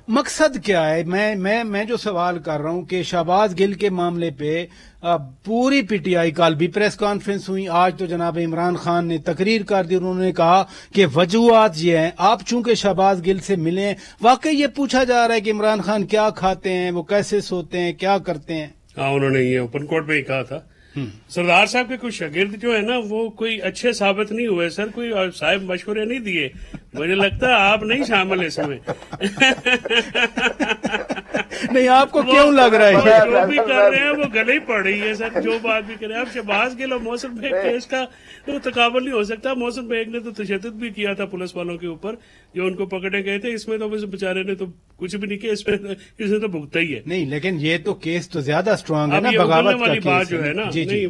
مقصد کیا ہے؟ میں جو سوال کر رہا ہوں کہ شہباز گل کے معاملے پہ پوری پی ٹی آئی کل بھی پریس کانفرنس ہوئی، آج تو جناب عمران خان نے تقریر کر دی، انہوں نے کہا کہ وجوہات یہ ہیں، آپ چونکہ شہباز گل سے ملیں، واقعی یہ پوچھا جا رہا ہے کہ عمران خان کیا کھاتے ہیں، وہ کیسے سوتے ہیں، کیا کرتے ہیں؟ ہاں، انہوں نے یہ اوپن کورٹ میں ہی کہا تھا۔ سردار صاحب کے کچھ شاگرد جو ہے نا وہ کوئی اچھے ثابت نہیں ہوئے سر، کوئی صاحب مشورے نہیں دیے، مجھے لگتا ہے آپ نہیں شامل اس میں۔ نہیں، آپ کو کیوں لگ رہا ہے؟ جو بھی کر رہے ہیں وہ گلے ہی پڑ رہی ہے سر، جو بات بھی کر رہے ہیں۔ اب شہباز گل اور محسن بیگ کیس کا تو تقابل نہیں ہو سکتا۔ محسن بیگ نے تو تشدد بھی کیا تھا پولیس والوں کے اوپر جو ان کو پکڑے گئے تھے، اس میں تو بیچارے نے تو کچھ بھی نہیں کیا، اس نے تو بھگتا ہی ہے۔ نہیں، لیکن یہ تو کیس تو زیادہ اسٹرانگ ہے نا، اب بغاوت والی کا بات کیس جو ہے نا، جی نہیں،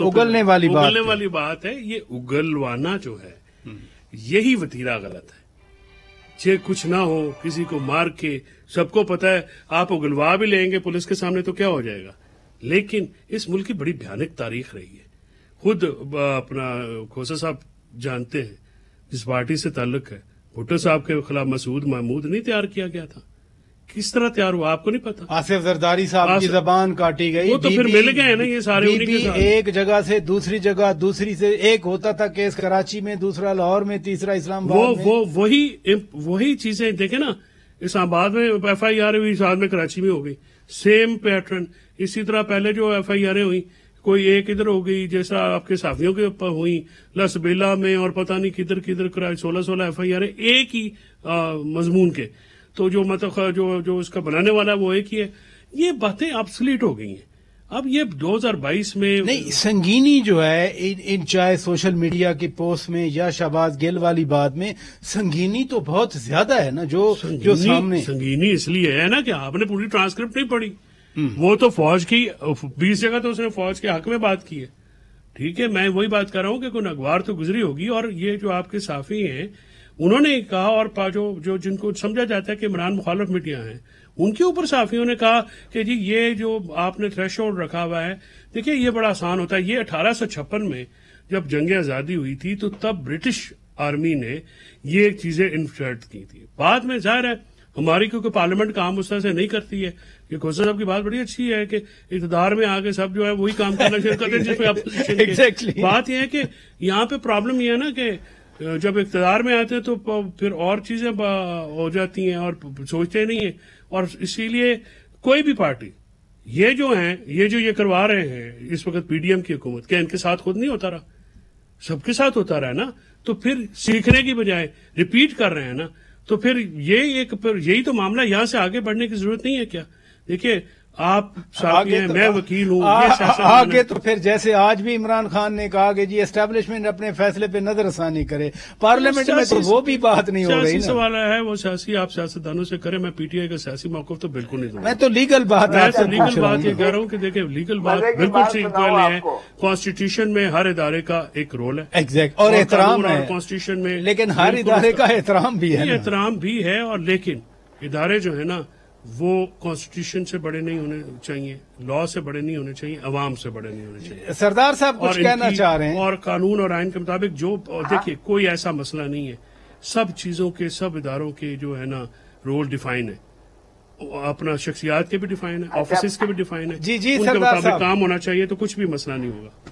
اگلنے والی بات ہے۔ یہ اگلوانا جو ہے یہی وتیرہ غلط ہے۔ چھ کچھ نہ ہو، کسی کو مار کے، سب کو پتا ہے آپ اگلوا بھی لیں گے پولیس کے سامنے تو کیا ہو جائے گا، لیکن اس ملک کی بڑی بھیانک تاریخ رہی ہے۔ خود اپنا کھوسا صاحب جانتے ہیں، جس پارٹی سے تعلق ہے، بھٹو صاحب کے خلاف مسعود محمود نہیں تیار کیا گیا تھا، کس طرح تیار ہوا آپ کو نہیں پتا؟ آصف زرداری صاحب کی زبان کاٹی گئی، وہ تو پھر مل گئے ہیں نا یہ سارے انہیں کے ساتھ۔ ایک جگہ سے دوسری جگہ، دوسری سے ایک ہوتا تھا کیس کراچی میں، دوسرا لاہور میں، تیسرا اسلام آباد میں۔ وہی چیزیں دیکھیں نا، اسلام آباد میں ایف آئی آر ہوئی، ساتھ میں کراچی میں ہو گئی، سیم پیٹرن۔ اسی طرح پہلے جو ایف آئی آریں ہوئی، کوئی ایک ادھر ہو گئی جیسا آپ کے صحافیوں کے اوپر ہوئی لسبیلا میں، اور پتہ نہیں کدھر کدھر کرائی 16 ایف آئی آریں ایک ہی مضمون کے، تو جو مطلب جو اس کا بنانے والا وہ ایک ہی ہے۔ یہ باتیں آبسلیٹ ہو گئی ہیں اب۔ یہ 2022 میں نہیں، سنگینی جو ہے ان چاہے سوشل میڈیا کی پوسٹ میں یا شہباز گل والی بات میں، سنگینی تو بہت زیادہ ہے نا جو سامنے۔ سنگینی اس لیے ہے نا کہ آپ نے پوری ٹرانسکرپٹ نہیں پڑھی۔ وہ تو فوج کی 20 جگہ تو اس نے فوج کے حق میں بات کی ہے، ٹھیک ہے، میں وہی بات کر رہا ہوں کہ کوئی اخبار تو گزری ہوگی۔ اور یہ جو آپ کے صحافی ہیں انہوں نے کہا، اور جو جن کو سمجھا جاتا ہے کہ عمران مخالف میڈیا ہیں، ان کے اوپر صحافیوں نے کہا کہ جی یہ جو آپ نے تھریش ہولڈ رکھا ہوا ہے، دیکھیں یہ بڑا آسان ہوتا ہے۔ یہ 1856 میں جب جنگ آزادی ہوئی تھی تو تب برٹش آرمی نے یہ چیزیں انسرٹ کی تھی۔ بعد میں ظاہر ہے ہماری کیونکہ پارلیمنٹ کام اس طرح سے نہیں کرتی ہے۔ یہ کھوسا صاحب کی بات بڑی اچھی ہے کہ اقتدار میں آگے سب جو ہے وہی کام کرنا شروع کرتے ہیں جس میں اپوزیشن کی۔ بات یہ ہے کہ یہاں پہ پرابلم یہ ہے نا کہ جب اقتدار میں آتے ہیں تو پھر اور چیزیں ہو جاتی ہیں اور سوچتے نہیں ہیں، اور اسی لیے کوئی بھی پارٹی یہ جو ہیں یہ کروا رہے ہیں اس وقت پی ڈی ایم کی حکومت، کیا ان کے ساتھ خود نہیں ہوتا رہا؟ سب کے ساتھ ہوتا رہا نا، تو پھر سیکھنے کی بجائے ریپیٹ کر رہے ہیں نا، تو پھر یہی تو معاملہ، یہاں سے آگے بڑھنے کی ضرورت نہیں ہے کیا؟ دیکھیے آپ صحافی ہیں، میں وکیل ہوں، آگے تو پھر جیسے آج بھی عمران خان نے کہا کہ جی اسٹیبلشمنٹ اپنے فیصلے پہ نظر ثانی کرے، پارلیمنٹ میں تو وہ بھی بات نہیں ہو رہی نا۔ سیاسی سوال ہے وہ سیاسی، آپ سیاستدانوں سے کریں، میں پی ٹی آئی کا سیاسی موقف تو بالکل نہیں دوں گا۔ میں تو لیگل بات یہ کہہ رہا ہوں کہ دیکھیں لیگل بات بالکل ٹھیک ہے، کانسٹیٹیوشن میں ہر ادارے کا ایک رول ہے ایگزیکٹ، اور احترام ہے کانسٹیٹیوشن میں، لیکن ہر ادارے کا احترام بھی ہے، احترام بھی ہے، اور لیکن ادارے جو ہے نا وہ کانسٹیٹیوشن سے بڑے نہیں ہونے چاہیے، لا سے بڑے نہیں ہونے چاہیے، عوام سے بڑے نہیں ہونے چاہیے۔ سردار صاحب کچھ کہنا چاہ رہے ہیں؟ اور قانون اور آئین کے مطابق جو دیکھیے کوئی ایسا مسئلہ نہیں ہے، سب چیزوں کے، سب اداروں کے جو ہے نا رول ڈیفائن ہے، اپنا شخصیات کے بھی ڈیفائن ہے، آفیسز کے بھی ڈیفائن ہے، جی ان کے مطابق کام ہونا چاہیے، تو کچھ بھی مسئلہ نہیں ہوگا۔